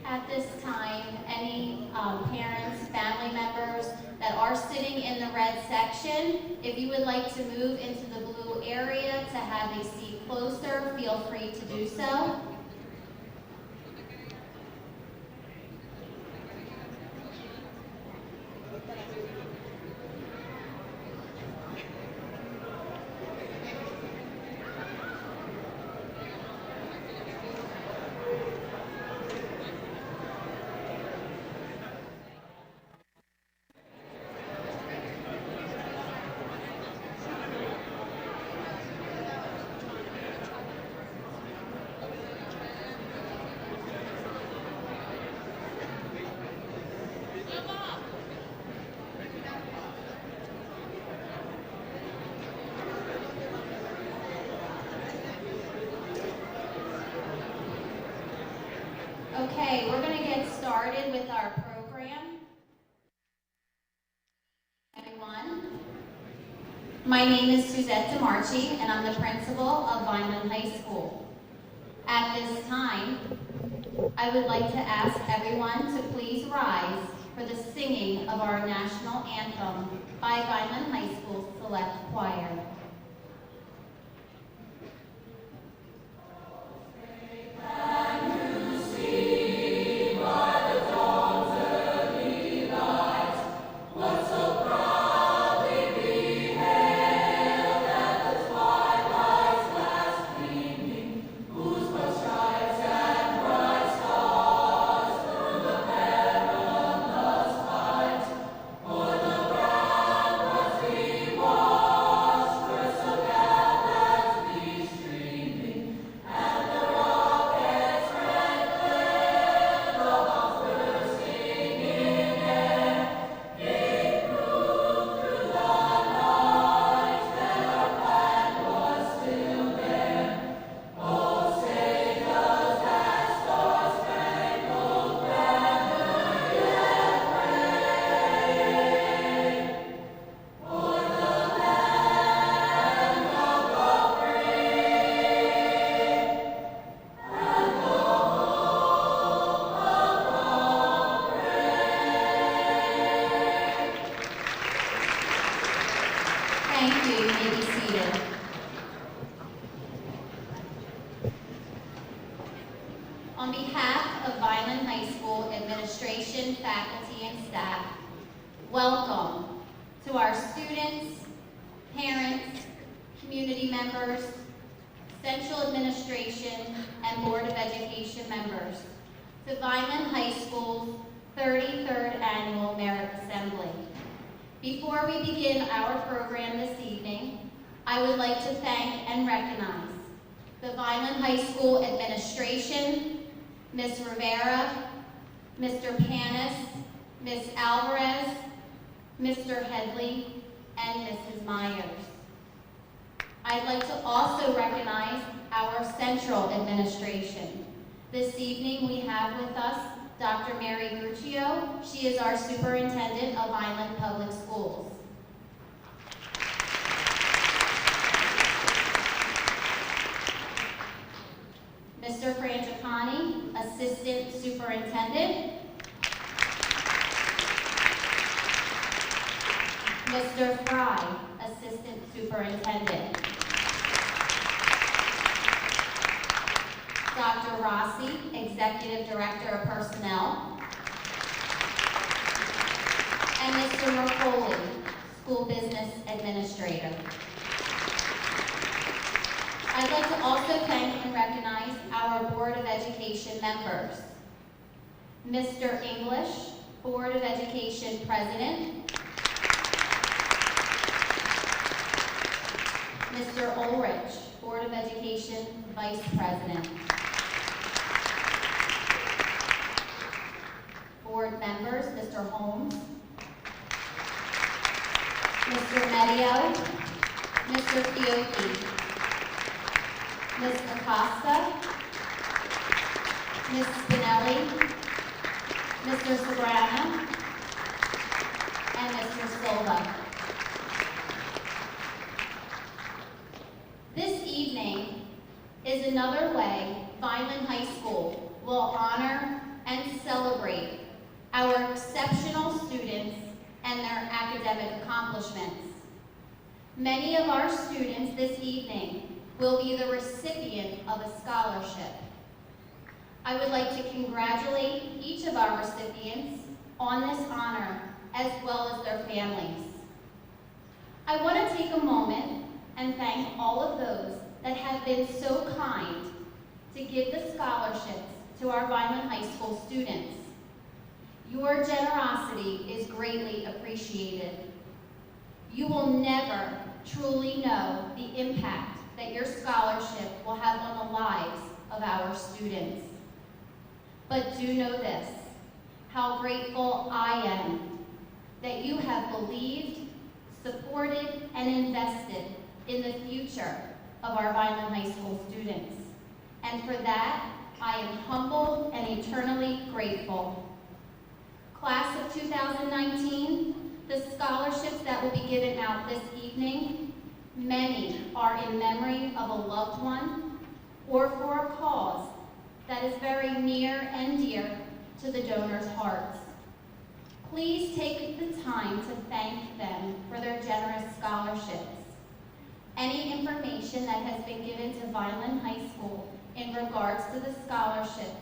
At this time, any parents, family members that are sitting in the red section, if you would like to move into the blue area to have a seat closer, feel free to do so. Okay, we're going to get started with our program. Everyone, my name is Suzette DeMarchi, and I'm the principal of Vineland High School. At this time, I would like to ask everyone to please rise for the singing of our national anthem by Vineland High School Select Choir. Thank you. You may be seated. On behalf of Vineland High School administration, faculty, and staff, welcome to our students, parents, community members, central administration, and Board of Education members to Vineland High School's 33rd Annual Merit Assembly. Before we begin our program this evening, I would like to thank and recognize the Vineland High School administration, Ms. Rivera, Mr. Panis, Ms. Alvarez, Mr. Headley, and Mrs. Myers. I'd like to also recognize our central administration. This evening we have with us Dr. Mary Guccio. She is our superintendent of Vineland Public Schools. Mr. Frangipani, assistant superintendent. Mr. Fry, assistant superintendent. Dr. Rossi, Executive Director of Personnel. And Mr. Mercoli, School Business Administrator. I'd like to also thank and recognize our Board of Education members. Mr. English, Board of Education President. Mr. Ulrich, Board of Education Vice President. Board members, Mr. Holmes, Mr. Medio, Mr. Fiocchi, Ms. Acosta, Ms. Spinelli, Mr. Sabrana, and Mr. Silva. This evening is another way Vineland High School will honor and celebrate our exceptional students and their academic accomplishments. Many of our students this evening will be the recipient of a scholarship. I would like to congratulate each of our recipients on this honor, as well as their families. I want to take a moment and thank all of those that have been so kind to give the scholarships to our Vineland High School students. Your generosity is greatly appreciated. You will never truly know the impact that your scholarship will have on the lives of our students. But do know this, how grateful I am that you have believed, supported, and invested in the future of our Vineland High School students. And for that, I am humbled and eternally grateful. Class of 2019, the scholarships that will be given out this evening, many are in memory of a loved one or for a cause that is very near and dear to the donors' hearts. Please take the time to thank them for their generous scholarships. Any information that has been given to Vineland High School in regards to the scholarship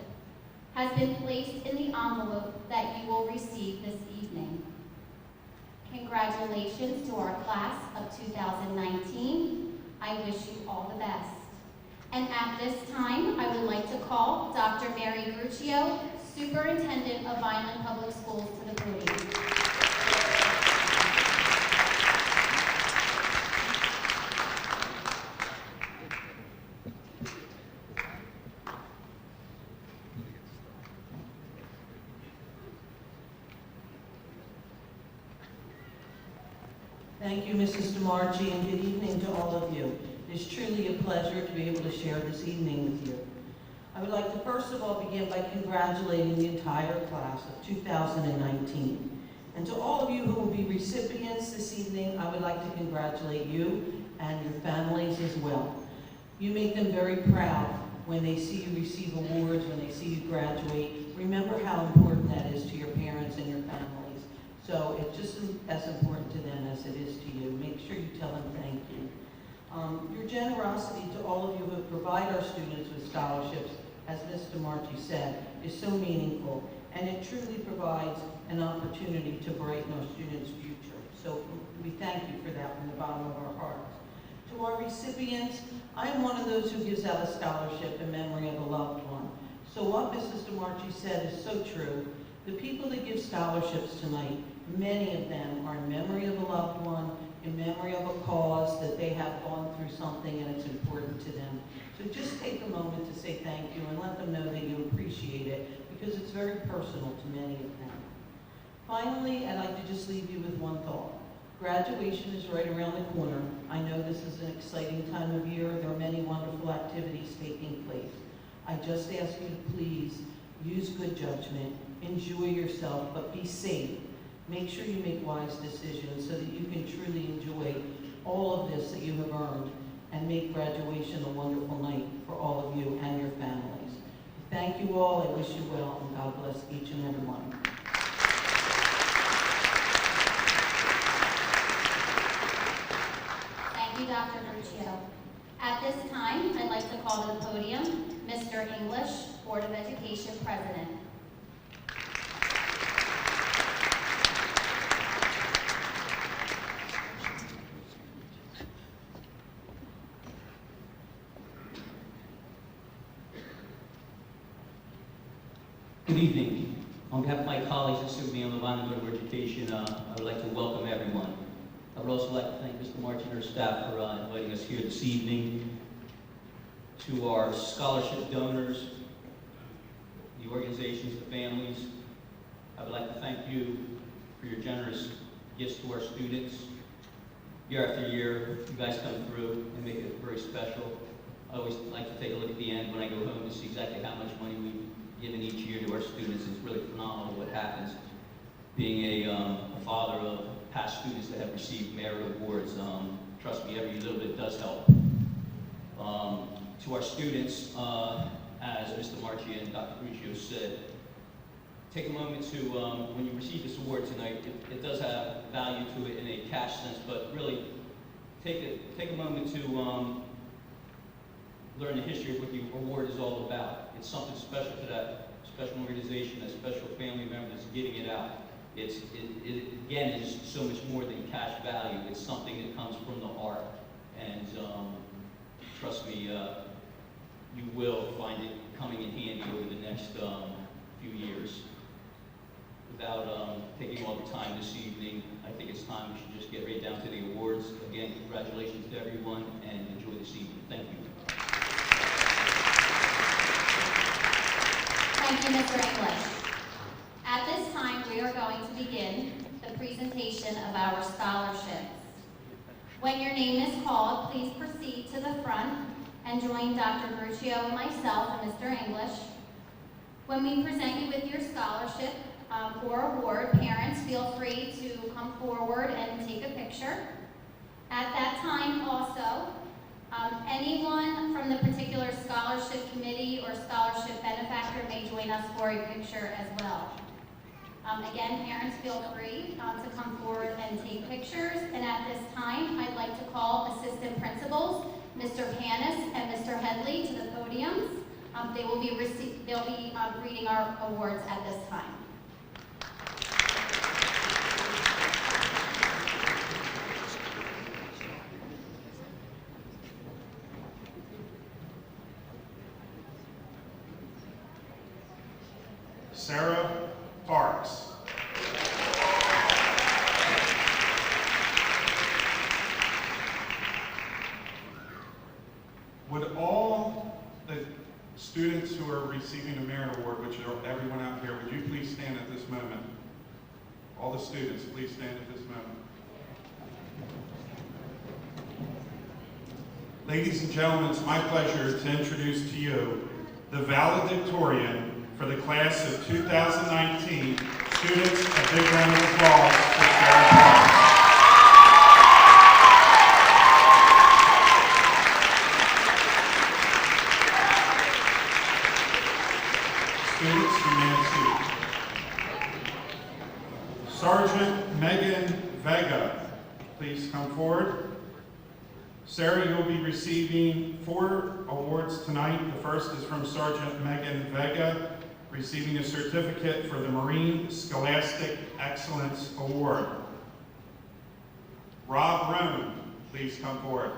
has been placed in the envelope that you will receive this evening. Congratulations to our class of 2019. I wish you all the best. And at this time, I would like to call Dr. Mary Gruccio, Superintendent of Vineland Public Schools, to the podium. Thank you, Mrs. DeMarchi, and good evening to all of you. It is truly a pleasure to be able to share this evening with you. I would like to first of all begin by congratulating the entire class of 2019. And to all of you who will be recipients this evening, I would like to congratulate you and your families as well. You make them very proud when they see you receive awards, when they see you graduate. Remember how important that is to your parents and your families. So it's just as important to them as it is to you. Make sure you tell them thank you. Your generosity to all of you who provide our students with scholarships, as Ms. DeMarchi said, is so meaningful, and it truly provides an opportunity to brighten our students' future. So we thank you for that from the bottom of our hearts. To our recipients, I am one of those who gives out a scholarship in memory of a loved one. So what Mrs. DeMarchi said is so true. The people that give scholarships tonight, many of them are in memory of a loved one, in memory of a cause that they have gone through something and it's important to them. So just take a moment to say thank you and let them know that you appreciate it, because it's very personal to many of them. Finally, I'd like to just leave you with one thought. Graduation is right around the corner. I know this is an exciting time of year. There are many wonderful activities taking place. I just ask you to please use good judgment, enjoy yourself, but be safe. Make sure you make wise decisions so that you can truly enjoy all of this that you have earned and make graduation a wonderful night for all of you and your families. Thank you all. I wish you well, and God bless each and every one. Thank you, Dr. Gruccio. At this time, I'd like to call to the podium Mr. English, Board of Education President. Good evening. On behalf of my colleagues that serve me on the Vineland Board of Education, I would like to welcome everyone. I would also like to thank Mr. Martin and her staff for inviting us here this evening. To our scholarship donors, the organizations, the families, I would like to thank you for your generous gifts to our students. Year after year, you guys come through and make it very special. I always like to take a look at the end when I go home to see exactly how much money we've given each year to our students. It's really phenomenal what happens. Being a father of past students that have received merit awards, trust me, every little bit does help. To our students, as Mr. Marchi and Dr. Gruccio said, take a moment to, when you receive this award tonight, it does have value to it in a cash sense, but really take a moment to learn the history of what the award is all about. It's something special to that special organization, that special family member that's giving it out. It again is so much more than cash value. It's something that comes from the heart, and trust me, you will find it coming in handy over the next few years. Without taking all the time this evening, I think it's time we should just get right down to the awards. Again, congratulations to everyone, and enjoy this evening. Thank you. Thank you, Mr. English. At this time, we are going to begin the presentation of our scholarships. When your name is called, please proceed to the front and join Dr. Bruccio and myself and Mr. English. When we present you with your scholarship or award, parents feel free to come forward and take a picture. At that time also, anyone from the particular scholarship committee or scholarship benefactor may join us for a picture as well. Again, parents feel free to come forward and take pictures. And at this time, I'd like to call assistant principals, Mr. Panis and Mr. Headley, to the podiums. They'll be reading our awards at this time. Sarah Parks. Would all the students who are receiving the Merit Award, which are everyone out here, would you please stand at this moment? All the students, please stand at this moment. Ladies and gentlemen, it's my pleasure to introduce to you the valedictorian for the class of 2019. Students, a big round of applause for Sarah Parks. Students, you may have seat. Sergeant Megan Vega, please come forward. Sarah, you'll be receiving 4 awards tonight. The first is from Sergeant Megan Vega, receiving a certificate for the Marine Scholastic Excellence Award. Rob Roan, please come forward.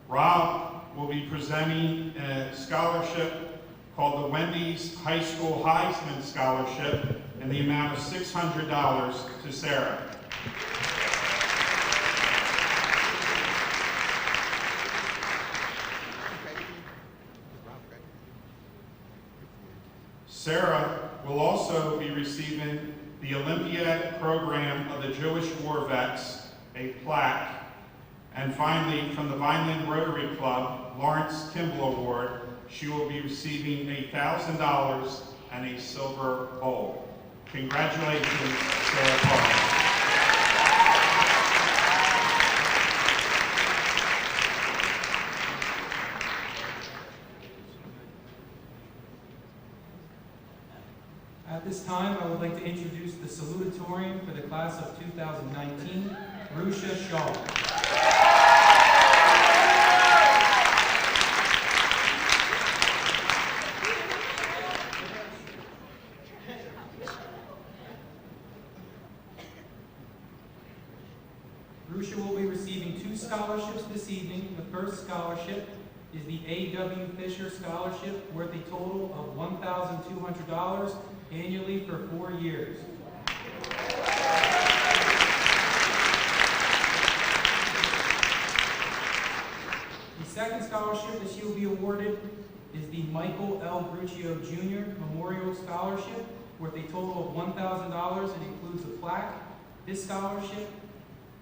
Rob will be presenting a scholarship called the Wendy's High School Heisman Scholarship in the amount of $600 to Sarah. Sarah will also be receiving the Olympiad Program of the Jewish War Vets, a plaque, and finally, from the Vineland Rotary Club, Lawrence Kimball Award, she will be receiving $1,000 and a silver bowl. Congratulations, Sarah Parks. At this time, I would like to introduce the salutatorian for the class of 2019, Rusha Shaw. Rusha will be receiving 2 scholarships this evening. The first scholarship is the A.W. Fisher Scholarship, worth a total of $1,200 annually for 4 years. The second scholarship that she will be awarded is the Michael L. Bruccio Jr. Memorial Scholarship, worth a total of $1,000 and includes a plaque. This scholarship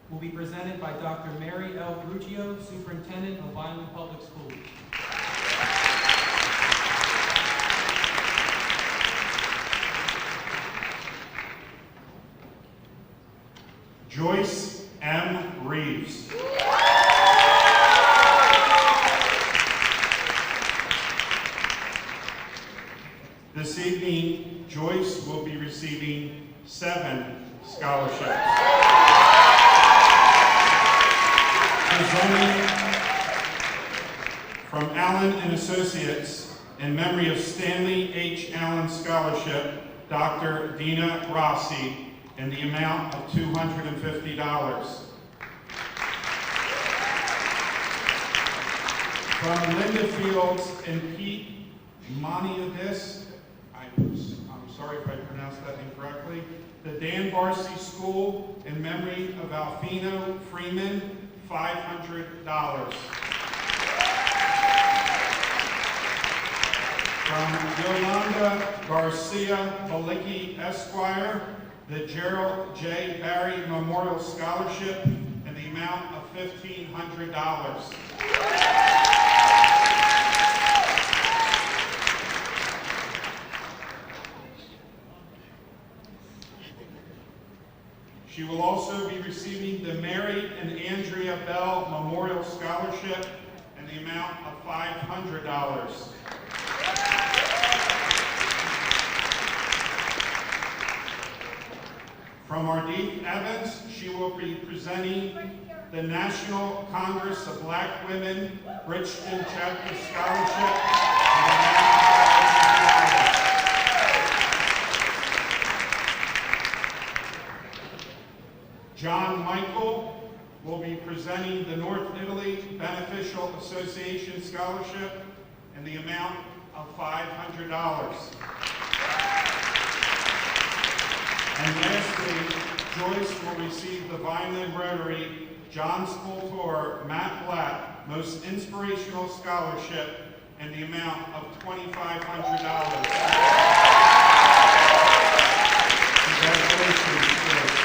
will be presented by Dr. Mary L. Bruccio, Superintendent of Vineland Public Schools. Joyce M. Reeves. This evening, evening, Joyce will be receiving 7 scholarships. Presenting from Allen and Associates in memory of Stanley H. Allen Scholarship, Dr. Dina Rossi, in the amount of $250. From Linda Fields and Pete Moniadis, I'm sorry if I pronounced that incorrectly, the Dan Barcy School in memory of Alfino Freeman, $500. From Yolanda Garcia Balicki Esquire, the Gerald J. Barry Memorial Scholarship in the amount of $1,500. She will also be receiving the Mary and Andrea Bell Memorial Scholarship in the amount of $500. From Ardith Evans, she will be presenting the National Congress of Black Women Bridgeton Chapter Scholarship in the amount of $500. John Michael will be presenting the North Italy Beneficial Association Scholarship in the amount of $500. And lastly, Joyce will receive the Vineland Rotary John Spoltor Matt Blatt Most Inspirational Scholarship in the amount of $2,500. Congratulations, Joyce.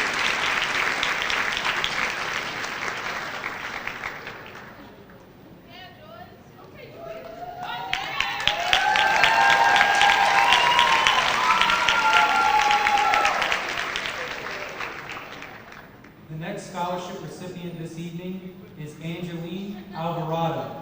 Scholarship recipient this evening is Angeline Alvarado.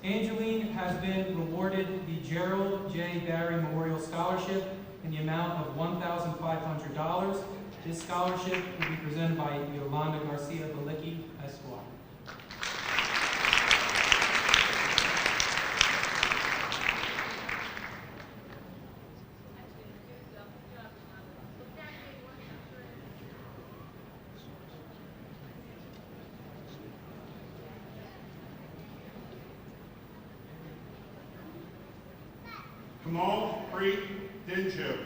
Angeline has been rewarded the Gerald J. Barry Memorial Scholarship in the amount of $1,500. This scholarship will be presented by Yolanda Garcia Balicki, Esquire. Kamal Preet Dinju.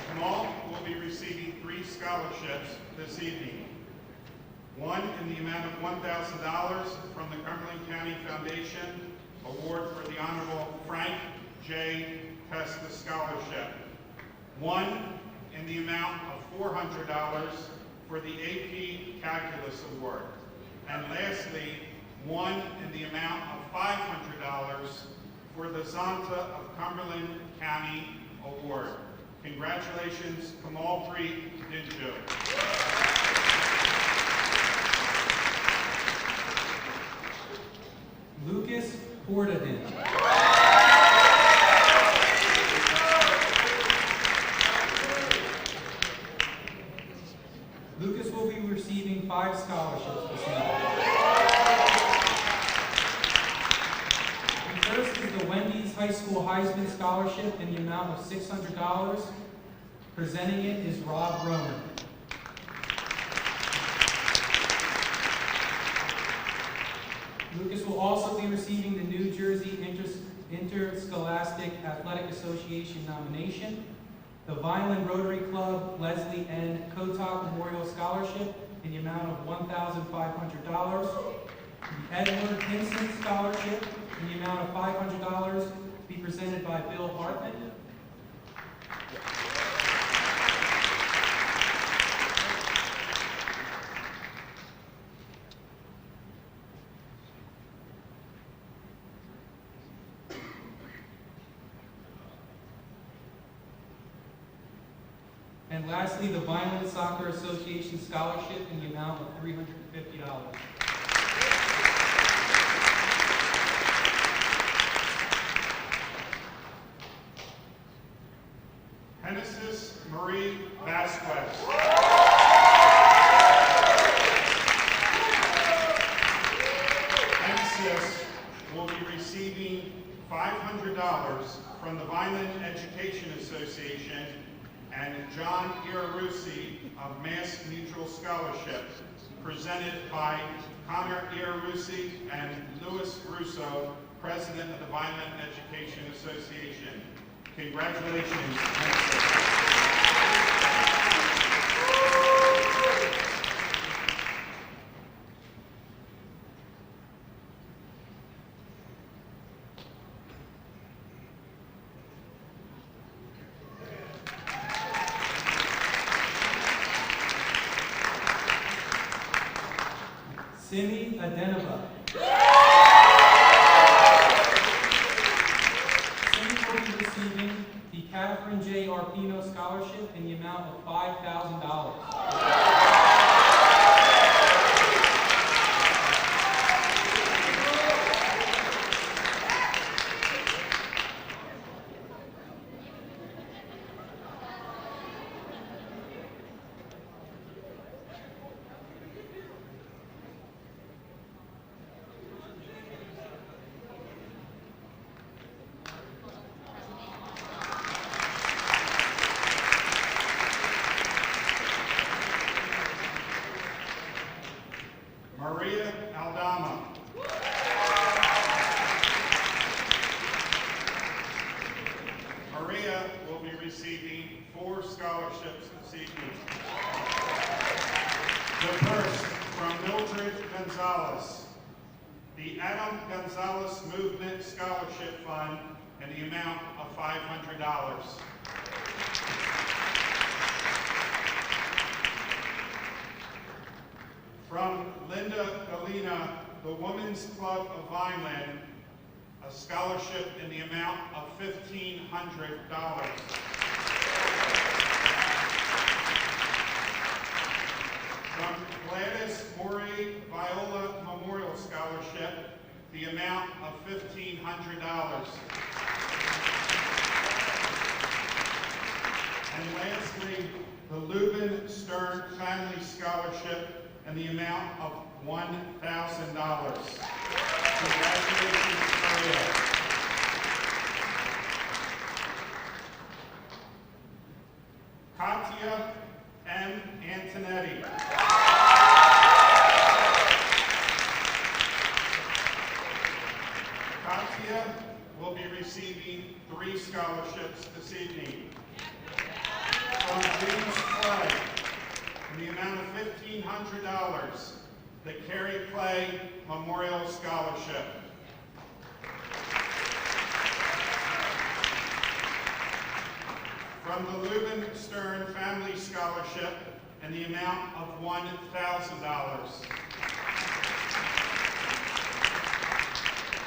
Kamal will be receiving 3 scholarships this evening. One in the amount of $1,000 from the Cumberland County Foundation Award for the Honorable Frank J. Testa Scholarship. One in the amount of $400 for the AP Calculus Award. And lastly, one in the amount of $500 for the Zonta of Cumberland County Award. Congratulations, Kamal Preet Dinju. Lucas Portadin. Lucas will be receiving 5 scholarships this evening. The first is the Wendy's High School Heisman Scholarship in the amount of $600. Presenting it is Rob Roman. Lucas will also be receiving the New Jersey Interscholastic Athletic Association nomination, the Vineland Rotary Club Leslie N. Kotok Memorial Scholarship in the amount of $1,500, the Edward Hinson Scholarship in the amount of $500 to be presented by Bill Hartman, And lastly, the Vineland Soccer Association Scholarship in the amount of $350. Genesis Marie Vasquez. Genesis will be receiving $500 from the Vineland Education Association and John Iarussi of Mass Mutual Scholarship, presented by Connor Iarussi and Louis Russo, President of the Vineland Education Association. Congratulations. Simi Adenaba. Simi will be receiving the Catherine J. Arpino Scholarship in the amount of $5,000. Maria Aldama. Maria will be receiving 4 scholarships this evening. The first from Mildred Gonzalez, the Adam Gonzalez Movement Scholarship Fund in the amount of $500. From Linda Galina, the Women's Club of Vineland, a scholarship in the amount of $1,500. From Gladys Morey Viola Memorial Scholarship, the amount of $1,500. And lastly, the Lubin Stern Family Scholarship in the amount of $1,000. Congratulations, Maria. Katia M. Antonetti. Katia will be receiving 3 scholarships this evening. From James Clay, in the amount of $1,500, the Carrie Clay Memorial Scholarship. From the Lubin Stern Family Scholarship in the amount of $1,000.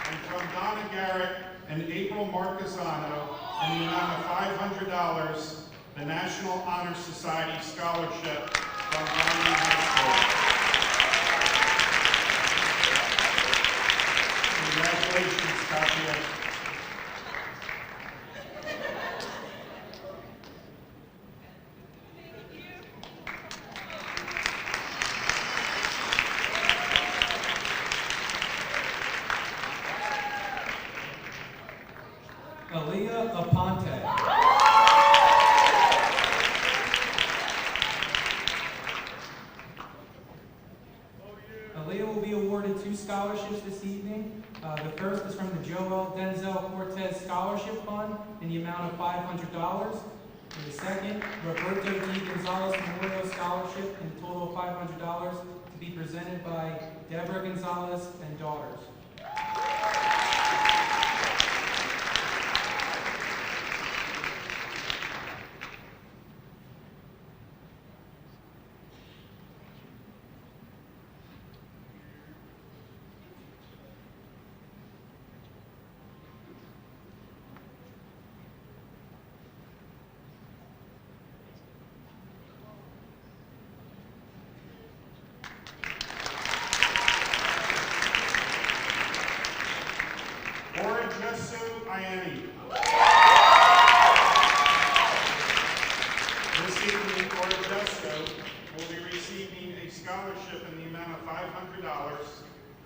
And from Donna Garrett and April Marquesano in the amount of $500, the National Honor Society Scholarship from Vineland High School. Congratulations, Katia. Aaliyah Aponte. Aaliyah will be awarded 2 scholarships this evening. The first is from the Joel Denzel Cortez Scholarship Fund in the amount of $500. And the second, Roberto D. Gonzalez Memorial Scholarship in a total of $500 to be presented by Deborah Gonzalez and daughters.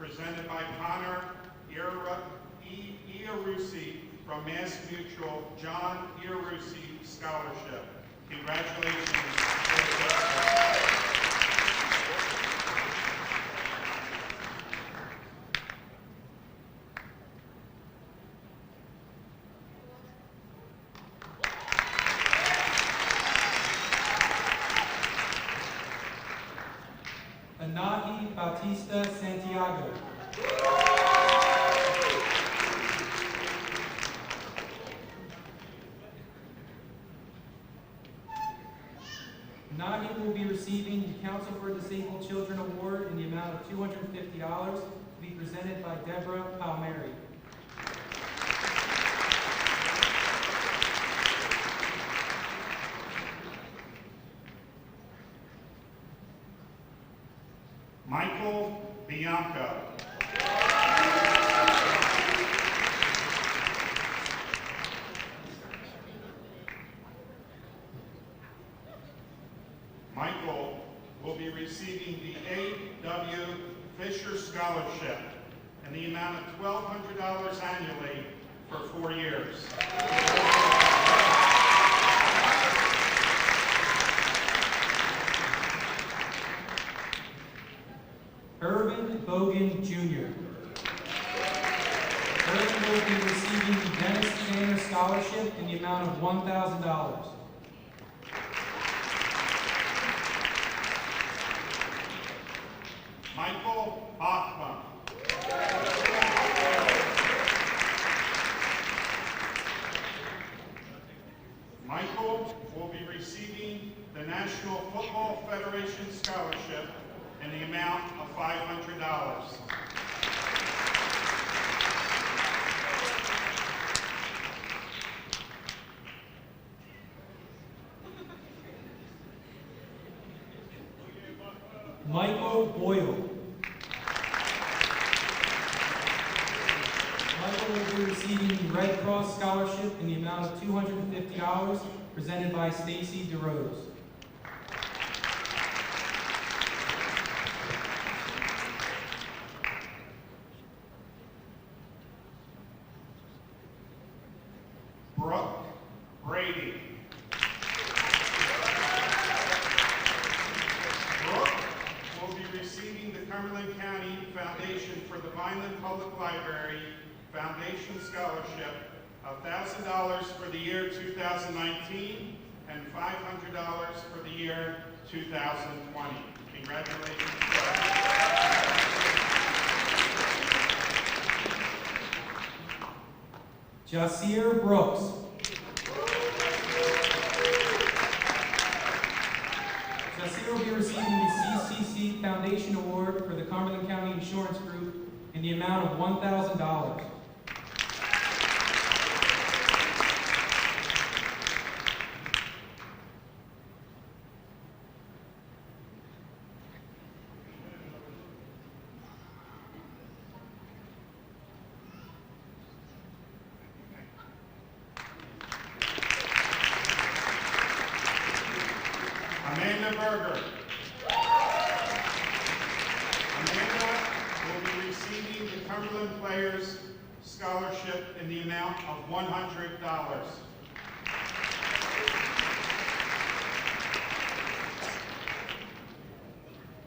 presented by Connor Iarussi from Mass Mutual John Iarussi Scholarship. Congratulations. Anahi Bautista Santiago. Anahi will be receiving the Council for Disabled Children Award in the amount of $250 to be presented by Deborah Palmieri. Michael Bianco. Michael will be receiving the A.W. Fisher Scholarship in the amount of $1,200 annually for 4 years. Irvin Bogan Jr. Irvin will be receiving the Dennis Tanner Scholarship in the amount of $1,000. Michael Bachman. Michael will be receiving the National Football Federation Scholarship in the amount of $500. Michael Boyle. Michael will be receiving the Red Cross Scholarship in the amount of $250 presented by Stacy DeRose. Brooke Brady. Brooke will be receiving the Cumberland County Foundation for the Vineland Public Library Foundation Scholarship of $1,000 for the year 2019 and $500 for the year 2020. Congratulations. Jasir Brooks. Jasir will be receiving the CCC Foundation Award for the Cumberland County Insurance Group in the amount of $1,000. Amanda Berger. Amanda will be receiving the Cumberland Players Scholarship in the amount of $100.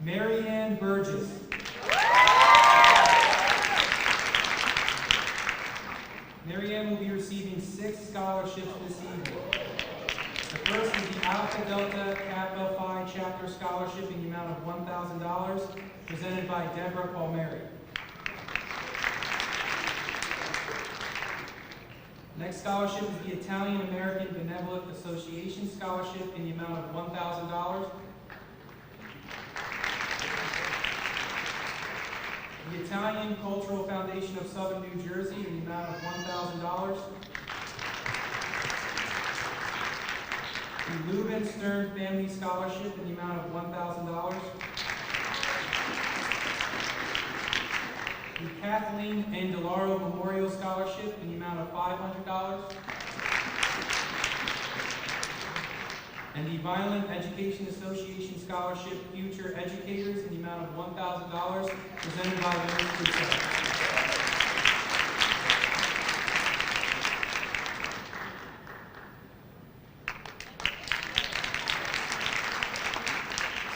Mary Ann Burgess. Mary Ann will be receiving 6 scholarships this evening. The first is the Alpha Delta Kappa Phi Chapter Scholarship in the amount of $1,000, presented by Deborah Palmieri. Next scholarship is the Italian American Benevolent Association Scholarship in the amount of $1,000. The Italian Cultural Foundation of Southern New Jersey in the amount of $1,000. The Leuben Stern Family Scholarship in the amount of $1,000. The Kathleen Andelaro Memorial Scholarship in the amount of $500. and the Vineland Education Association Scholarship Future Educators in the amount of $1,000 presented by Mayor Crusoe.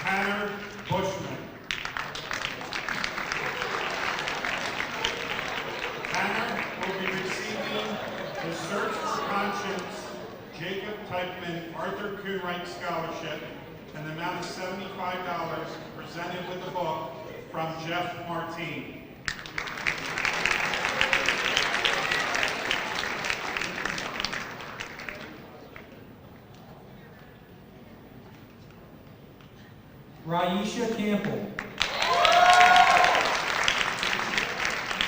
Tanner Bushman. Tanner will be receiving the Search for Conscience Jacob Teichman Arthur Coonwright Scholarship in the amount of $75 presented with the book from Jeff Martine. Raisha Campbell.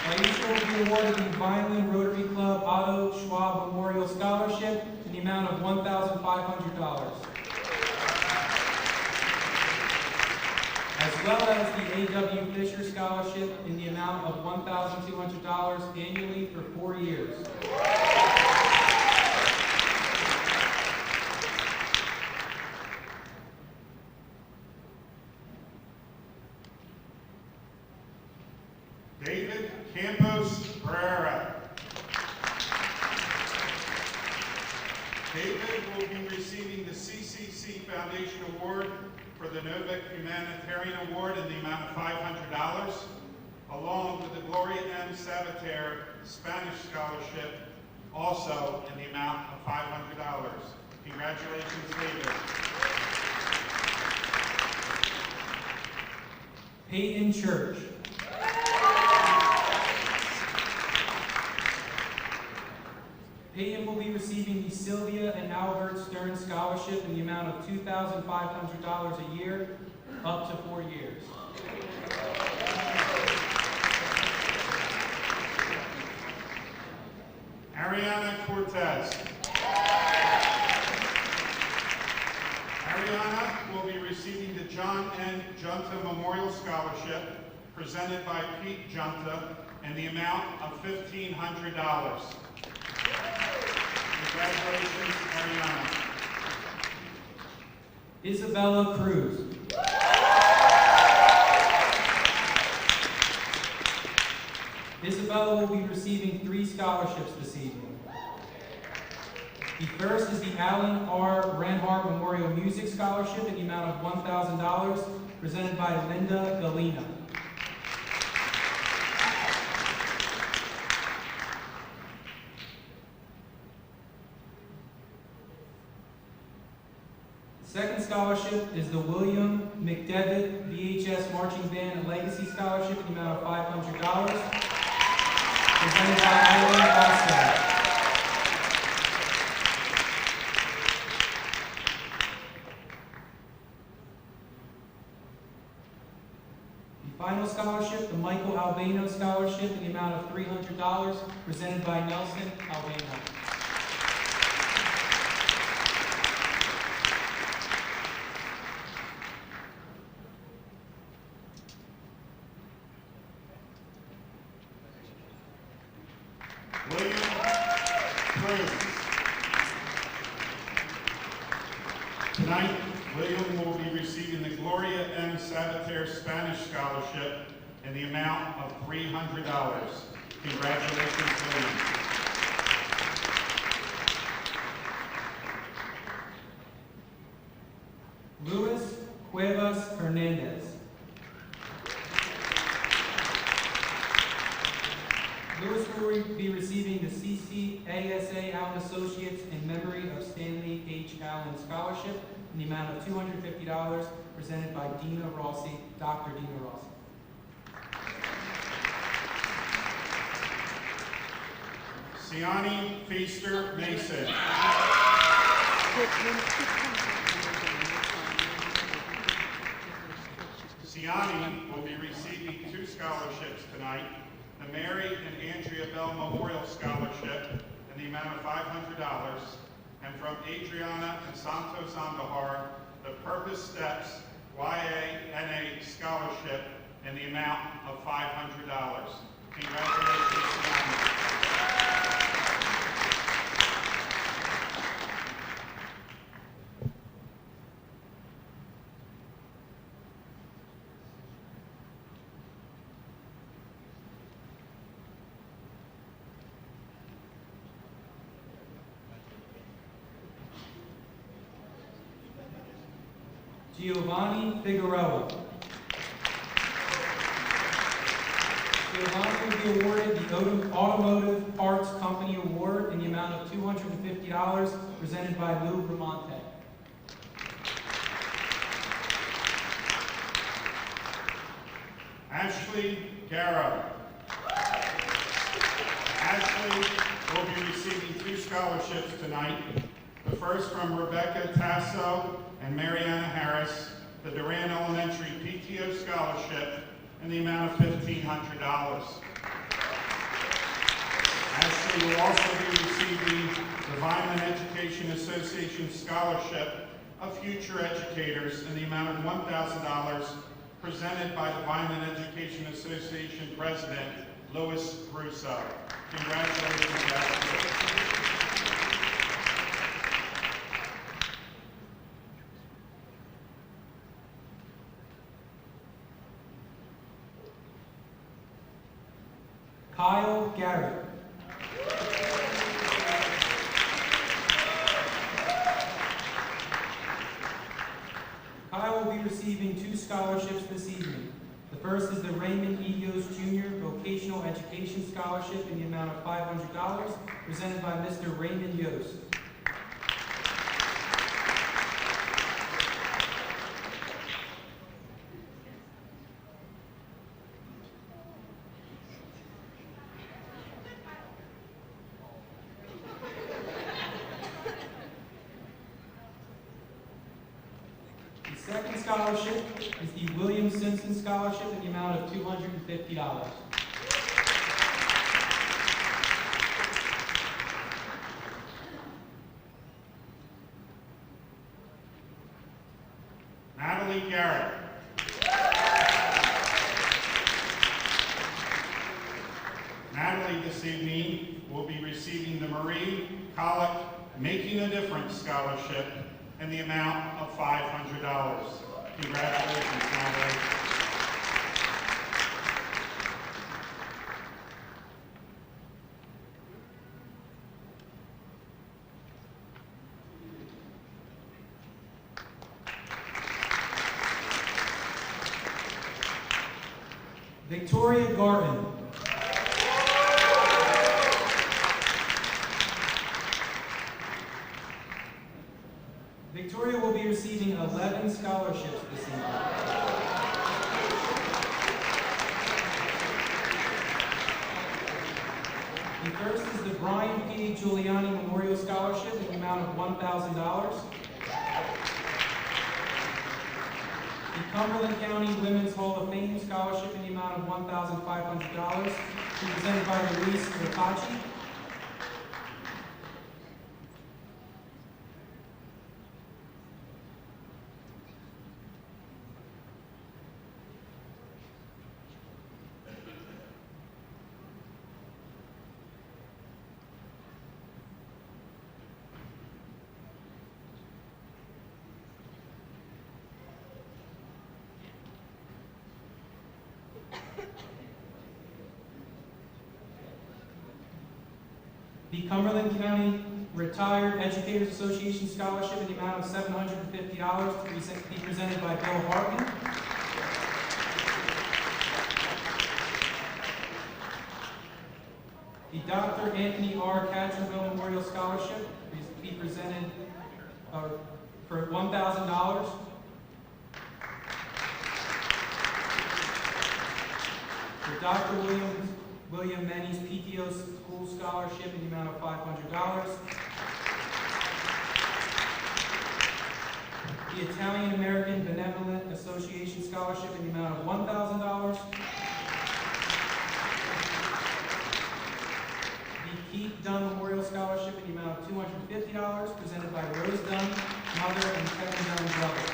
Raisha will be awarded the Vineland Rotary Club Otto Schwab Memorial Scholarship in the amount of $1,500, as well as the A.W. Fisher Scholarship in the amount of $1,200 annually for 4 years. David Campos Pereira. David will be receiving the CCC Foundation Award for the Novak Humanitarian Award in the amount of $500, along with the Gloria M. Sabater Spanish Scholarship, also in the amount of $500. Congratulations, David. Peyton Church. Peyton will be receiving the Sylvia and Albert Stern Scholarship in the amount of $2,500 a year, up to 4 years. Ariana Cortez. Ariana will be receiving the John N. Junta Memorial Scholarship presented by Pete Junta in the amount of $1,500. Congratulations, Ariana. Isabella Cruz. Isabella will be receiving 3 scholarships this evening. The first is the Alan R. Renhart Memorial Music Scholarship in the amount of $1,000, presented by Linda Galena. The second scholarship is the William McDevitt VHS Marching Band and Legacy Scholarship in the amount of $500, presented by Eileen Foster. The final scholarship, the Michael Albano Scholarship in the amount of $300, presented by Nelson Albano. William Cruz. Tonight, William will be receiving the Gloria M. Sabater Spanish Scholarship in the amount of $300. Congratulations, William. Luis Cuevas Hernandez. Lewis will be receiving the CCASA Allen Associates in memory of Stanley H. Allen Scholarship in the amount of $250, presented by Dina Rossi, Dr. Dina Rossi. Siani Feaster Mason. Siani will be receiving 2 scholarships tonight. The Mary and Andrea Bell Memorial Scholarship in the amount of $500, and from Adriana and Santos Andahar, the Purpose Steps YA-NA Scholarship in the amount of $500. Congratulations, Siani. Giovanni Figueroa. Giovanni will be awarded the Automotive Parts Company Award in the amount of $250 presented by Lou Bramante. Ashley Garrow. Ashley will be receiving 2 scholarships tonight. The first from Rebecca Tasso and Mariana Harris, the Durant Elementary PTO Scholarship in the amount of $1,500. Ashley will also be receiving the Vineland Education Association Scholarship of Future Educators in the amount of $1,000 presented by the Vineland Education Association President, Louis Russo. Congratulations, Ashley. Kyle Garrett. Kyle will be receiving 2 scholarships this evening. The first is the Raymond E. Yost Jr. Vocational Education Scholarship in the amount of $500, presented by Mr. Raymond Yost. The second scholarship is the William Simpson Scholarship in the amount of $250. Natalie Garrett. Natalie this evening will be receiving the Marie Colick Making a Difference Scholarship in the amount of $500. Congratulations, Natalie. Victoria Garton. Victoria will be receiving 11 scholarships this evening. The first is the Brian P. Giuliani Memorial Scholarship in the amount of $1,000. The Cumberland County Women's Hall of Fame Scholarship in the amount of $1,500, presented by Luis Rapaci. The Cumberland County Retired Educators Association Scholarship in the amount of $750 to be presented by Bill Hartman. The Dr. Anthony R. Catcherville Memorial Scholarship is to be presented for $1,000. The Dr. William Menny's PTO School Scholarship in the amount of $500. The Italian American Benevolent Association Scholarship in the amount of $1,000. The Keith Dunn Memorial Scholarship in the amount of $250, presented by Rose Dunn, mother, and Kevin Dunn's brother.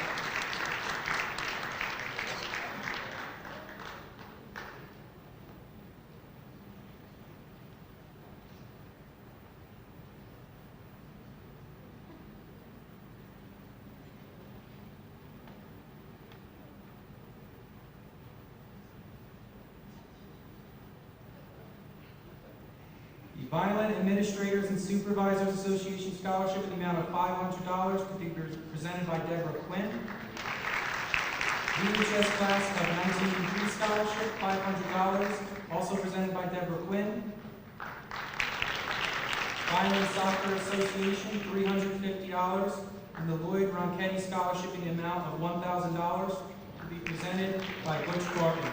Vineland Administrators and Supervisors Association Scholarship in the amount of $500 to be presented by Deborah Quinn. VHS Class of 1983 Scholarship, $500, also presented by Deborah Quinn. Vineland Soccer Association, $350, and the Lloyd Ronchetti Scholarship in the amount of $1,000 to be presented by Butch Garden.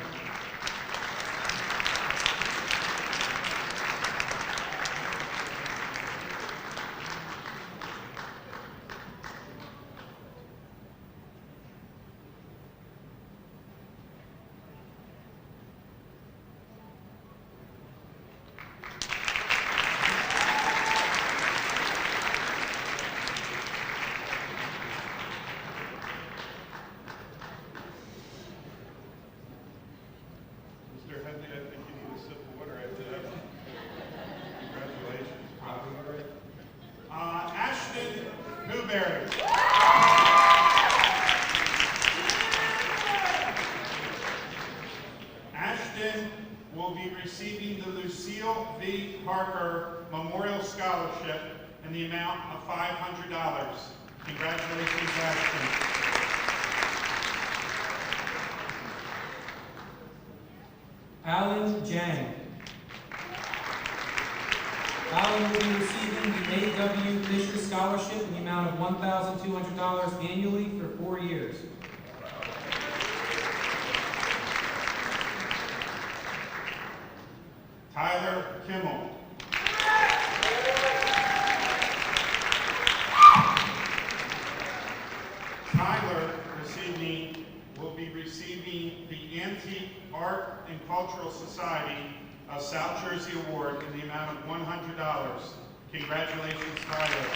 Mr. Headley, I think you need a sip of water after that. Congratulations. Ashton Newberry. Ashton will be receiving the Lucille V. Parker Memorial Scholarship in the amount of $500. Congratulations, Ashton. Alan Jang. Alan will be receiving the A.W. Fisher Scholarship in the amount of $1,200 annually for 4 years. Tyler Kimmel. Tyler will be receiving the Antique Art and Cultural Society of South Jersey Award in the amount of $100. Congratulations, Tyler.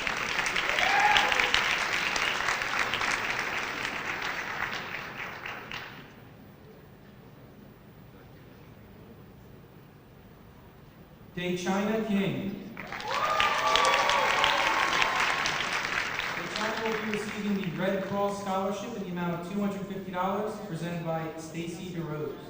Daychina King. Daychina will be receiving the Red Cross Scholarship in the amount of $250 presented by Stacy DeRose.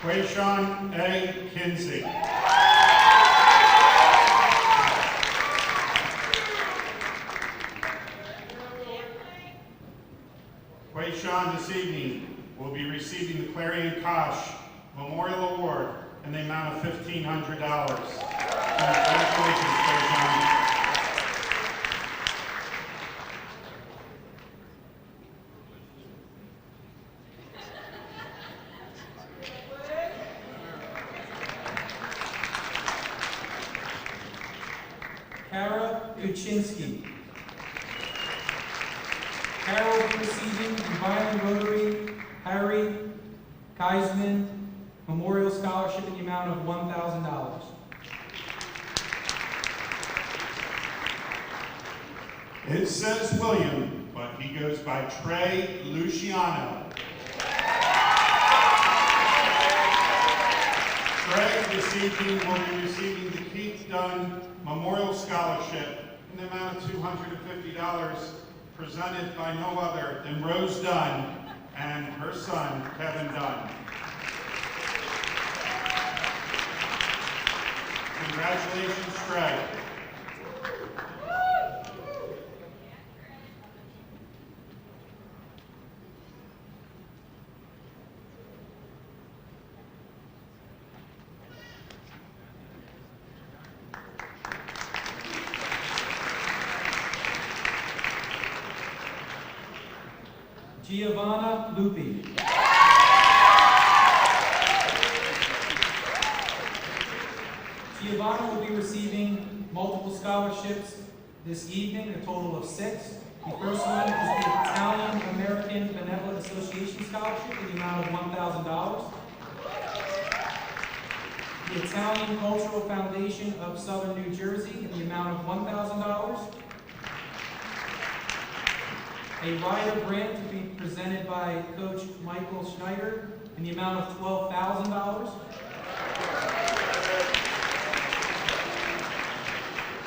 Quayshawn A. Kinsey. Quayshawn this evening will be receiving the Clarion Koch Memorial Award in the amount of $1,500. Congratulations, Quayshawn. Kara Kuczynski. Kara will be receiving the Vineland Rotary Harry Kaisman Memorial Scholarship in the amount of $1,000. It says William, but he goes by Trey Luciano. Trey this evening will be receiving the Keith Dunn Memorial Scholarship in the amount of $250 presented by no other than Rose Dunn and her son, Kevin Dunn. Congratulations, Trey. Giovanna Lupi. Giovanna will be receiving multiple scholarships this evening, a total of 6. The first one is the Italian American Benevolent Association Scholarship in the amount of $1,000. the Italian Cultural Foundation of Southern New Jersey in the amount of $1,000. A rider grant to be presented by Coach Michael Schneider in the amount of $12,000.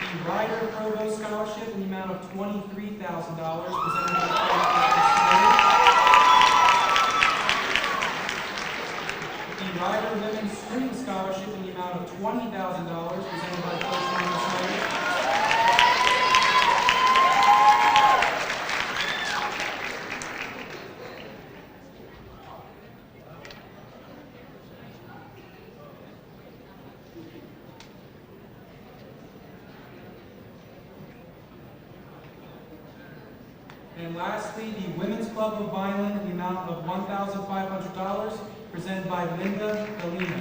The Rider Provost Scholarship in the amount of $23,000 presented by Coach Schneider. The Rider Women's Swimming Scholarship in the amount of $20,000 presented by Coach Michael Schneider. And lastly, the Women's Club of Vineland in the amount of $1,500 presented by Linda Galina.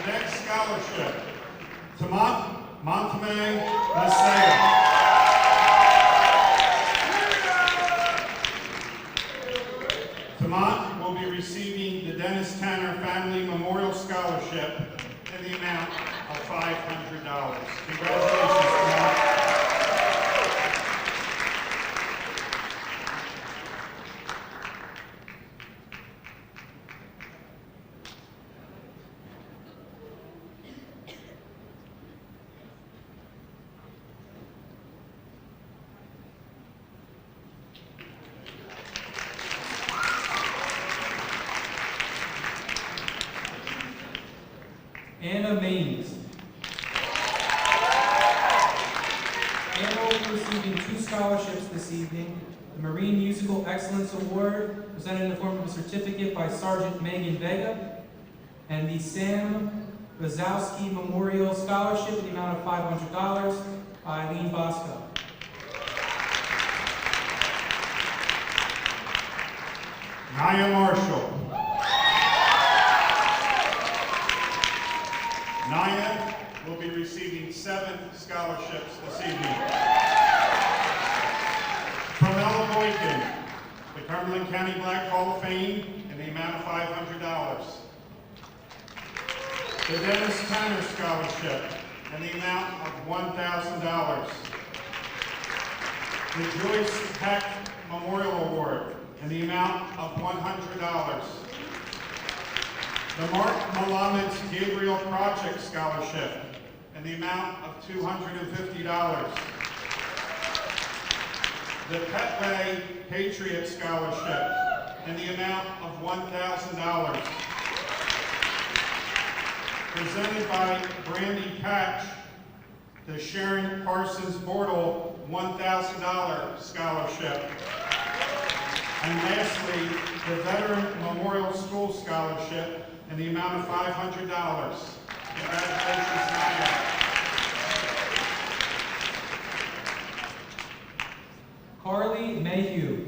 Next scholarship, Montame Masaya. Tamant will be receiving the Dennis Tanner Family Memorial Scholarship in the amount of $500. Congratulations, Tamant. Anna Maines. Anna will be receiving 2 scholarships this evening. The Marine Musical Excellence Award, presented in the form of a certificate by Sergeant Megan Vega, and the Sam Wazowski Memorial Scholarship in the amount of $500 by Eileen Bosco. Naya Marshall. Naya will be receiving 7 scholarships this evening. Carmela Boykin, the Cumberland County Black Hall of Fame, in the amount of $500. The Dennis Tanner Scholarship, in the amount of $1,000. The Joyce Peck Memorial Award, in the amount of $100. The Mark Malamet Gabriel Project Scholarship in the amount of $250. The Petway Patriot Scholarship in the amount of $1,000. Presented by Brandy Patch, the Sharon Parsons Bortle $1,000 Scholarship. And lastly, the Veteran Memorial School Scholarship in the amount of $500. Congratulations, Naya. Carly Mayhew.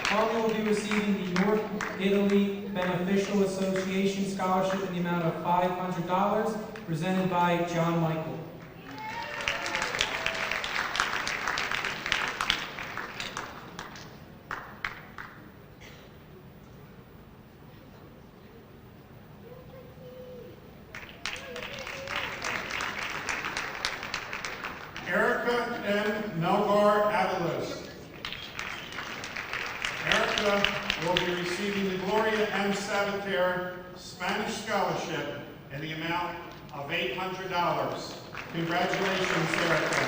Carly will be receiving the North Italy Beneficial Association Scholarship in the amount of $500, presented by John Michael. Erica M. Melgar Avalos. Erica will be receiving the Gloria M. Sabater Spanish Scholarship in the amount of $800. Congratulations, Erica.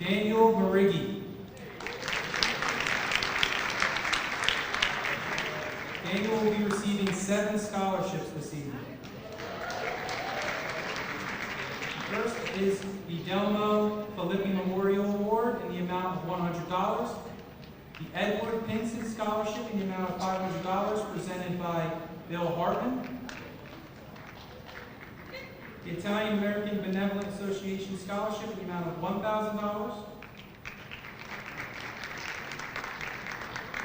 Daniel Marigi. Daniel will be receiving 7 scholarships this evening. First is the Delmo Filippi Memorial Award in the amount of $100. The Edward Pinson Scholarship in the amount of $500 presented by Bill Hartman. The Italian American Benevolent Association Scholarship in the amount of $1,000.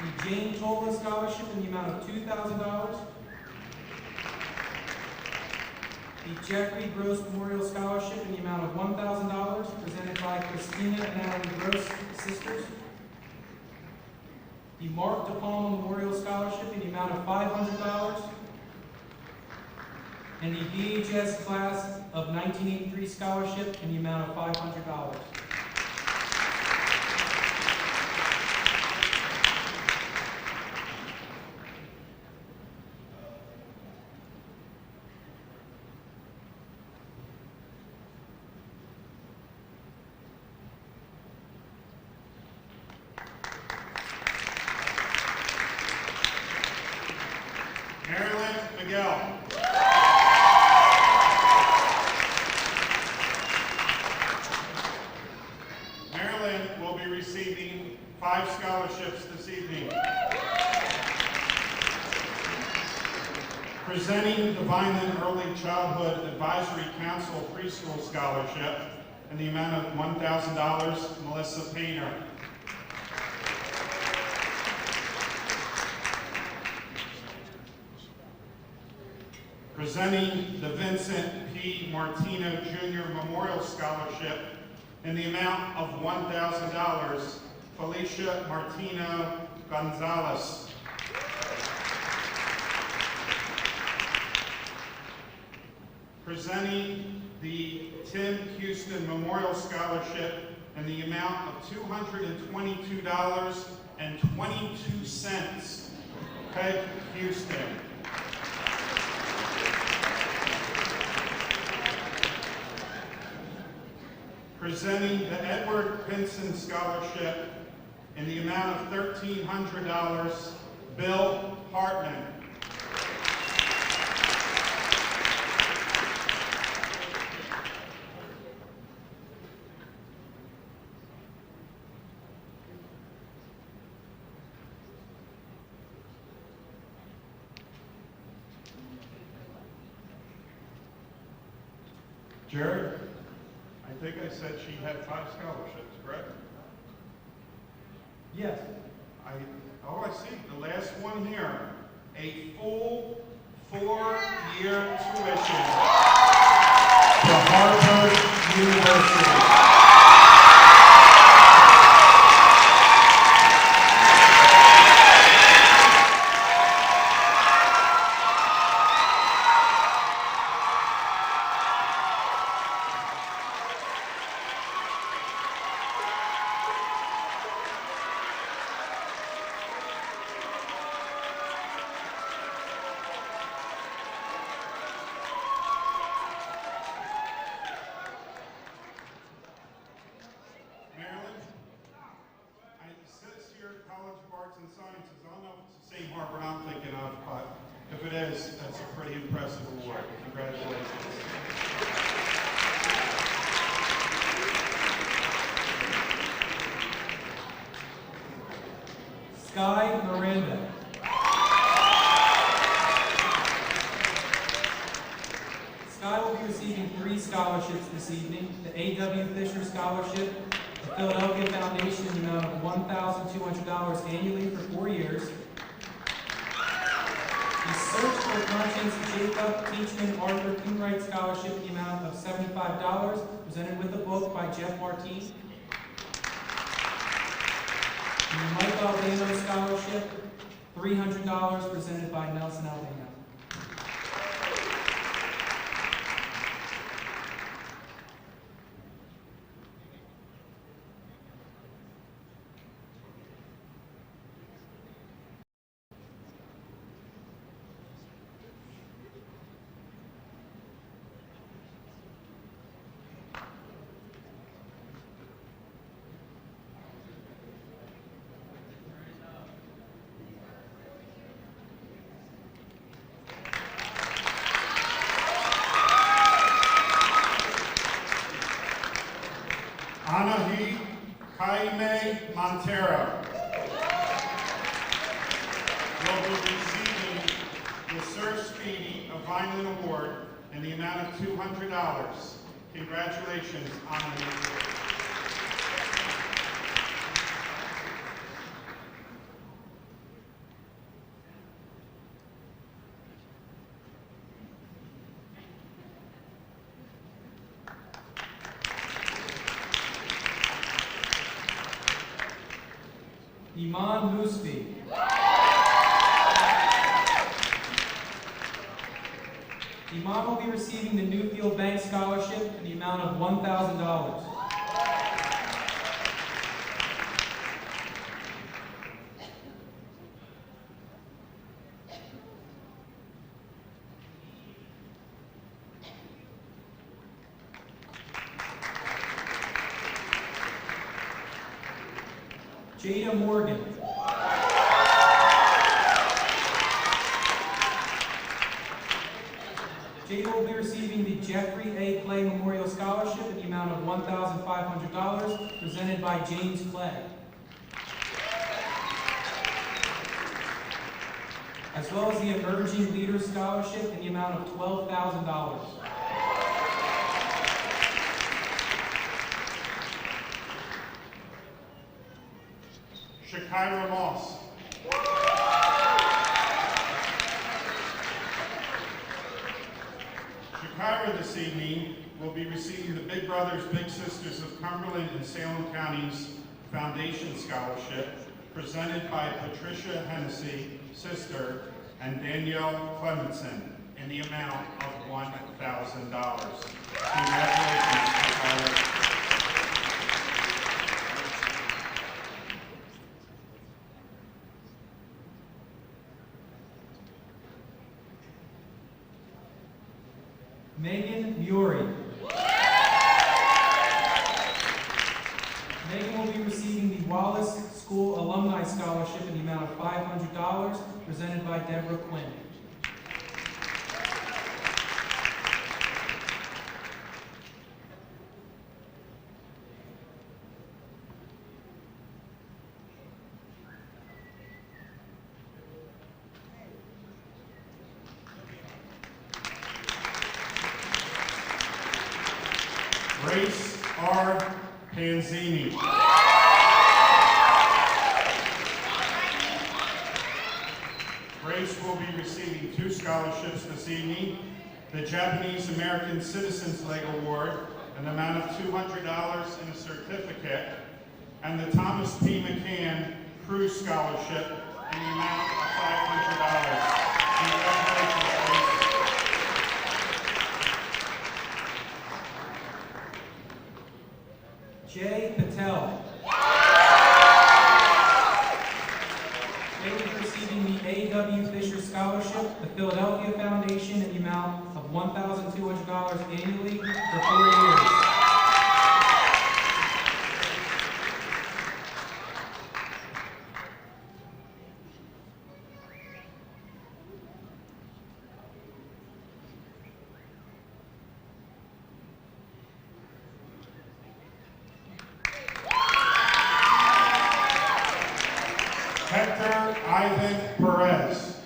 The Jane Tola Scholarship in the amount of $2,000. The Jeffrey Gross Memorial Scholarship in the amount of $1,000 presented by Christina and Natalie Gross sisters. The Mark DePalma Memorial Scholarship in the amount of $500. And the DHS Class of 1983 Scholarship in the amount of $500. Marilyn Miguel. Marilyn will be receiving 5 scholarships this evening. Presenting the Vineland Early Childhood Advisory Council Preschool Scholarship in the amount of $1,000, Melissa Painter. Presenting the Vincent P. Martino Jr. Memorial Scholarship in the amount of $1,000, Felicia Martino Gonzalez. Presenting the Tim Houston Memorial Scholarship in the amount of $222.22, Peg Houston. Presenting the Edward Pinson Scholarship in the amount of $1,300, Bill Hartman. Jared? I think I said she had 5 scholarships, correct? Yes. Oh, I see. The last one here. A full 4-year tuition to Harvard University. College of Arts and Sciences. I don't know if it's the same Harvard I'm thinking of, but if it is, that's a pretty impressive award. Congratulations. Sky Miranda. Sky will be receiving 3 scholarships this evening. The A.W. Fisher Scholarship, the Philadelphia Foundation in the amount of $1,200 annually for 4 years. The Search for Conscience Jacob Teachman Arthur Coonwright Scholarship in the amount of $75, presented with a book by Jeff Martine. And the Mike Albano Scholarship, $300, presented by Nelson Albano. Anahi Jaime Montero will be receiving the Sir Speedy of Vineland Award in the amount of $200. Congratulations, Anahi. Iman Musfi. Iman will be receiving the Newfield Bank Scholarship in the amount of $1,000. Jada Morgan. Jada will be receiving the Jeffrey A. Clay Memorial Scholarship in the amount of $1,500 presented by James Clay. As well as the Emerging Leaders Scholarship in the amount of $12,000. Shakira Moss. Shakira this evening will be receiving the Big Brothers Big Sisters of Cumberland and Salem Counties Foundation Scholarship presented by Patricia Hennessy, sister, and Danielle Clementson in the amount of $1,000. Congratulations, Shakira. Megan Muri. Megan will be receiving the Wallace School Alumni Scholarship in the amount of $500 presented by Deborah Quinn. Grace R. Panzini. Grace will be receiving 2 scholarships this evening. The Japanese American Citizens Leg Award, an amount of $200 and a certificate, and the Thomas P. McCann Cruise Scholarship in the amount of $500. Congratulations, Grace. Jay Patel. Jay will be receiving the A.W. Fisher Scholarship, the Philadelphia Foundation, in the amount of $1,200 annually for 4 years. Hector Ivan Perez.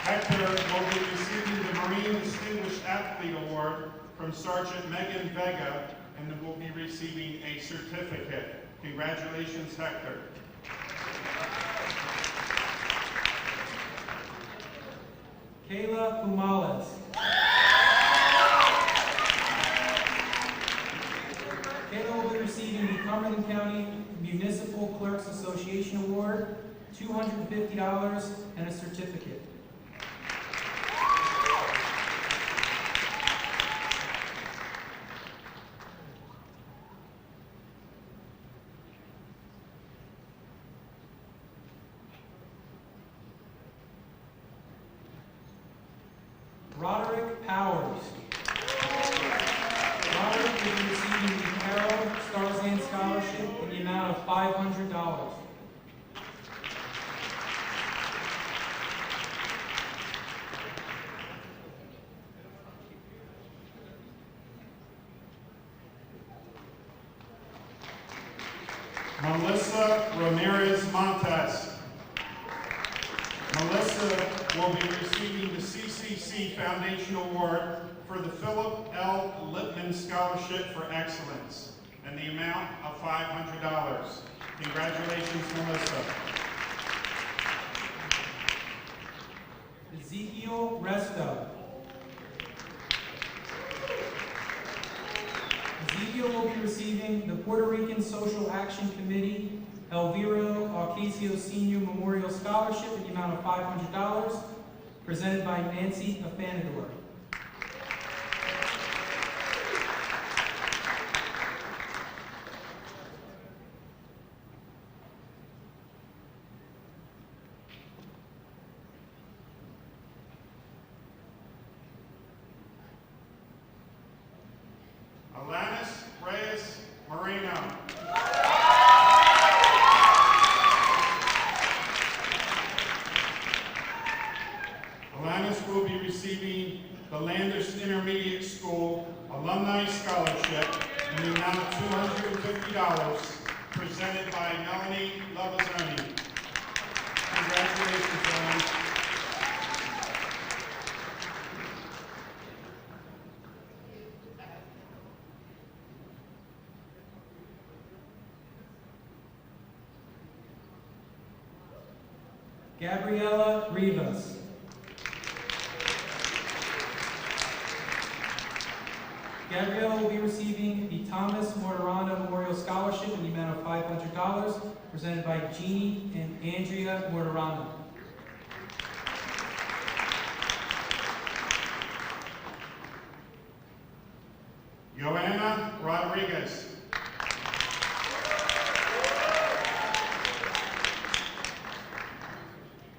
Hector will be receiving the Marine Distinguished Athlete Award from Sergeant Megan Vega and will be receiving a certificate. Congratulations, Hector. Kayla Pumales. Kayla will be receiving the Cumberland County Municipal Clerks Association Award, $250 and a certificate. Roderick Powers. Roderick will be receiving the Carol Starzan Scholarship in the amount of $500. Melissa Ramirez Montes. Melissa will be receiving the CCC Foundation Award for the Philip L. Lipman Scholarship for Excellence in the amount of $500. Congratulations, Melissa. Ezekiel Resto. Ezekiel will be receiving the Puerto Rican Social Action Committee Elviro Ocasio Senior Memorial Scholarship in the amount of $500, presented by Nancy Afanador. Alanis Reyes Moreno. Alanis will be receiving the Landis Intermediate School Alumni Scholarship in the amount of $250, presented by Melanie Lavazzoni. Congratulations, Alanis. Gabriela Rivas. Gabriela will be receiving the Thomas Mortaranda Memorial Scholarship in the amount of $500, presented by Jeannie and Andrea Mortaranda. Joanna Rodriguez.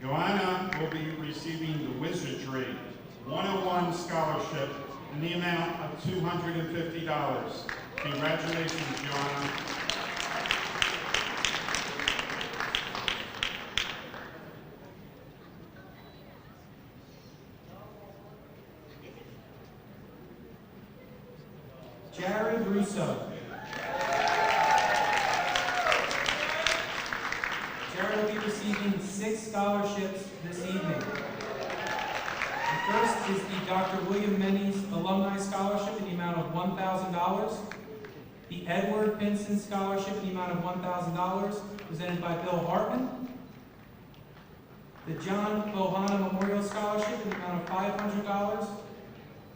Joanna will be receiving the Wizardry 101 Scholarship in the amount of $250. Congratulations, Joanna. Jared Russo. Jared will be receiving 6 scholarships this evening. The first is the Dr. William Menny's Alumni Scholarship in the amount of $1,000. The Edward Pinson Scholarship in the amount of $1,000, presented by Bill Hartman. The John Bohanna Memorial Scholarship in the amount of $500.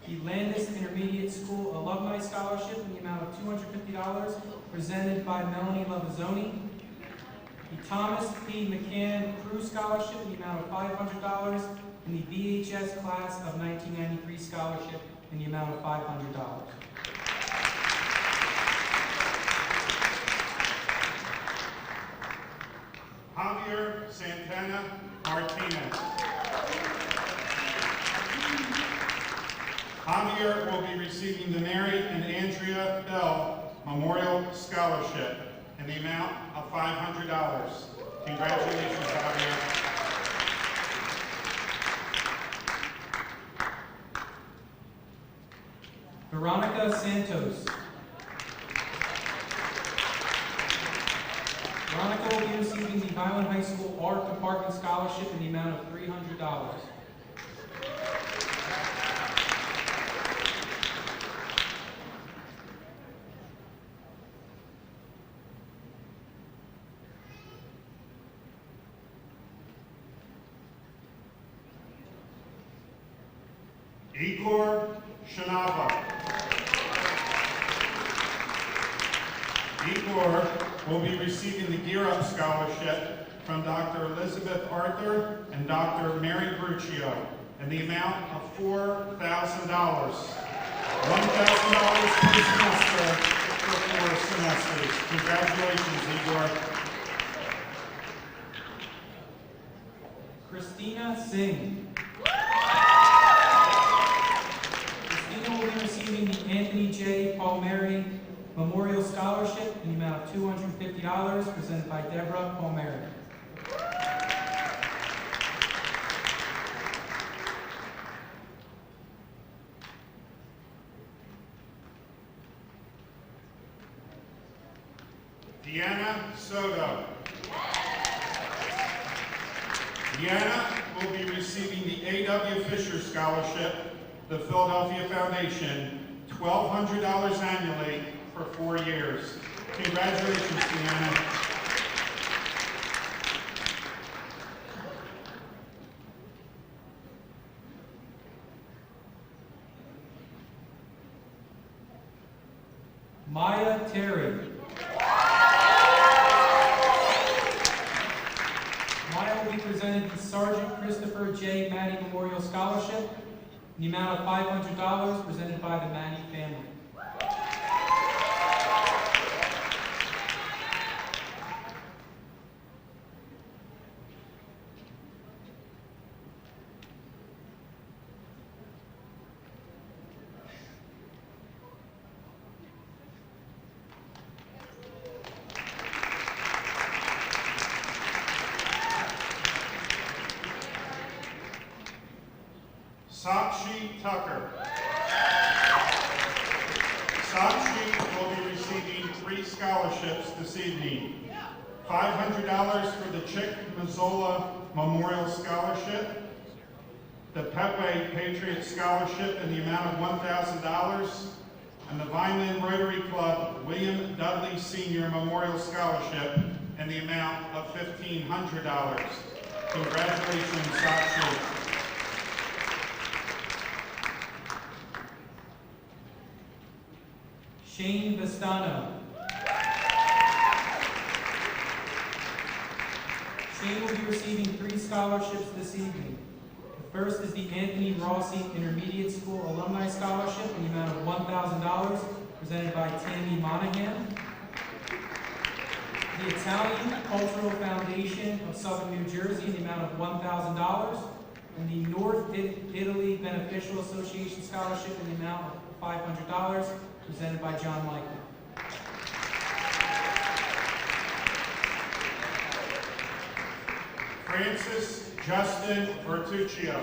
The Landis Intermediate School Alumni Scholarship in the amount of $250, presented by Melanie Lavazzoni. The Thomas P. McCann Crew Scholarship in the amount of $500, and the VHS Class of 1993 Scholarship in the amount of $500. Javier Santana Martinez. Javier will be receiving the Mary and Andrea Bell Memorial Scholarship in the amount of $500. Congratulations, Javier. Veronica Santos. Veronica will be receiving the Vineland High School Art Department Scholarship in the amount of $300. Igor Shanava. Igor will be receiving the Gear Up Scholarship from Dr. Elizabeth Arthur and Dr. Mary Bruccio in the amount of $4,000. $1,000 per semester for 4 semesters. Congratulations, Igor. Christina Singh. Christina will be receiving the Anthony J. Palmieri Memorial Scholarship in the amount of $250, presented by Deborah Palmieri. Deanna Soto. Deanna will be receiving the A.W. Fisher Scholarship, the Philadelphia Foundation, $1,200 annually for 4 years. Congratulations, Deanna. Maya Terry. Maya will be presented the Sergeant Christopher J. Manny Memorial Scholarship in the amount of $500 presented by the Manny family. Sakshi Tucker. Sakshi will be receiving 3 scholarships this evening. $500 for the Chick Mazzola Memorial Scholarship, the Pepe Patriot Scholarship in the amount of $1,000, and the Vineland Rotary Club William Dudley Sr. Memorial Scholarship in the amount of $1,500. Congratulations, Sakshi. Shane Vestano. Shane will be receiving 3 scholarships this evening. The first is the Anthony Rossi Intermediate School Alumni Scholarship in the amount of $1,000, presented by Tammy Monahan. The Italian Cultural Foundation of Southern New Jersey in the amount of $1,000, and the North Italy Beneficial Association Scholarship in the amount of $500, presented by John Michael. Francis Justin Bertuccio.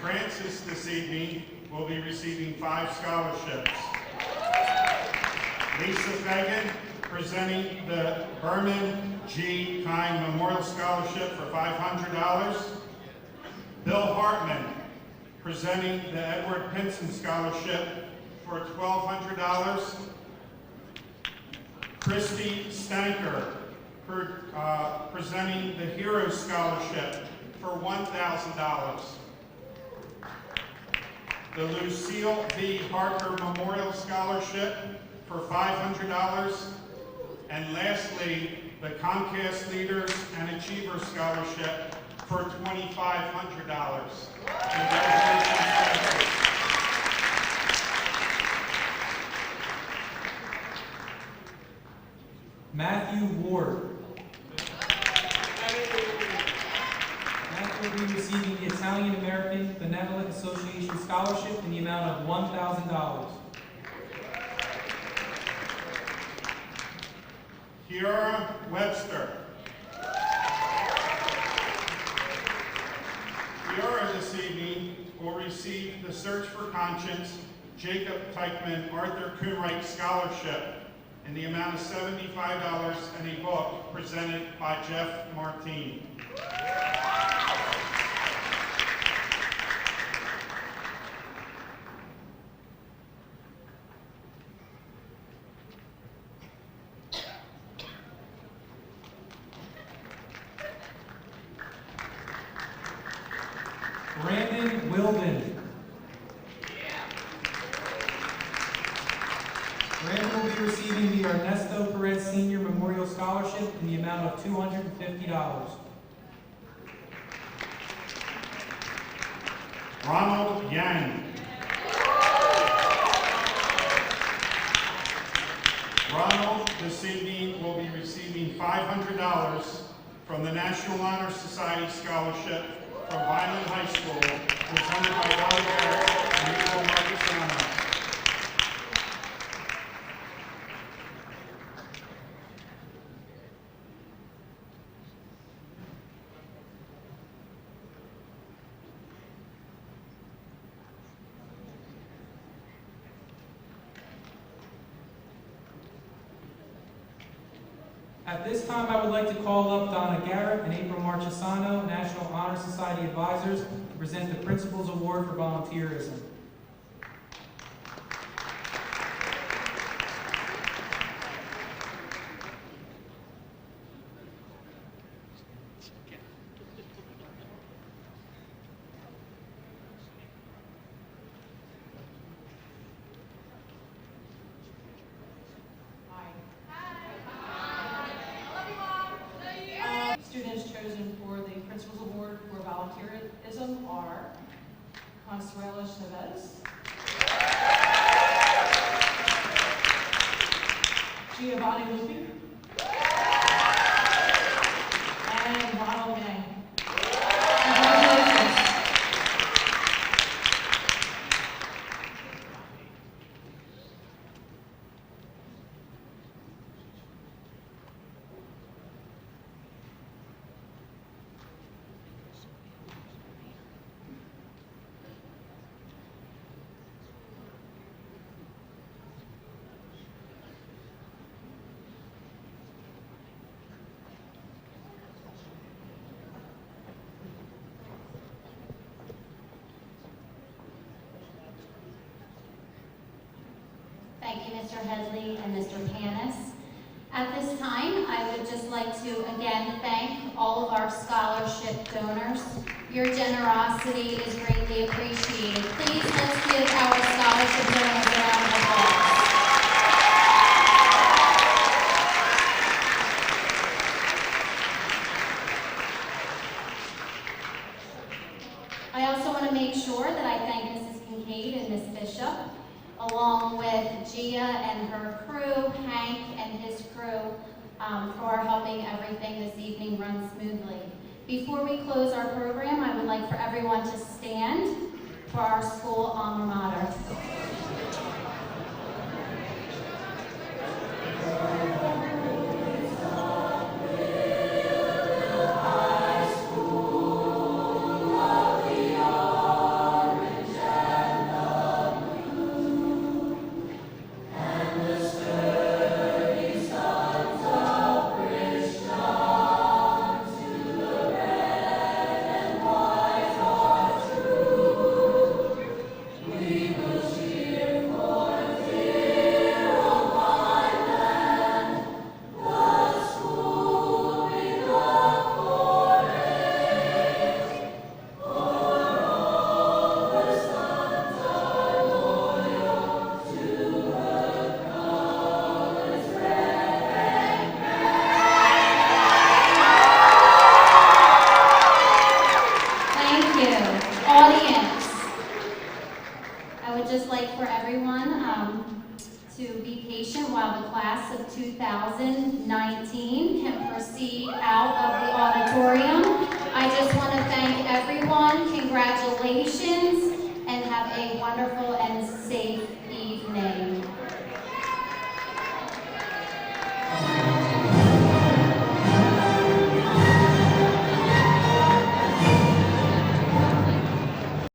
Francis this evening will be receiving 5 scholarships. Lisa Fagan presenting the Berman G. Kine Memorial Scholarship for $500. Bill Hartman presenting the Edward Pinson Scholarship for $1,200. Christy Stanker presenting the Hero Scholarship for $1,000. The Lucille V. Harker Memorial Scholarship for $500. And lastly, the Comcast Leaders and Achievers Scholarship for $2,500. Congratulations. Matthew Ward. Matthew will be receiving the Italian American Benevolent Association Scholarship in the amount of $1,000. Kiara Webster. Kiara this evening will receive the Search for Conscience Jacob Teichman Arthur Coonwright Scholarship in the amount of $75 and a book presented by Jeff Martine. Brandon Wilden. Brandon will be receiving the Ernesto Perez Senior Memorial Scholarship in the amount of $250. Ronald Yang. Ronald this evening will be receiving $500 from the National Honor Society Scholarship from Vineland High School, presented by Don Garrett and Nico Marquisano. At this time, I would like to call up Donna Garrett and April Marchesano, National Honor Society Advisors, to present the Principal's Award for Volunteerism. Students chosen for the Principal's Award for Volunteerism are Consuelo Chavez, Giovanni Lupi, and Ronald May. Congratulations. Thank you, Mr. Headley and Mr. Panis. At this time, I would just like to again thank all of our scholarship donors. Your generosity is greatly appreciated. Please let's give our scholarship donors a round of applause. I also want to make sure that I thank Mrs. Kincaid and Ms. Bishop, along with Gia and her crew, Hank and his crew, for helping everything this evening run smoothly. Before we close our program, I would like for everyone to stand for our school alma mater. To be patient while the class of 2019 can proceed out of the auditorium. I just want to thank everyone. Congratulations and have a wonderful and safe evening.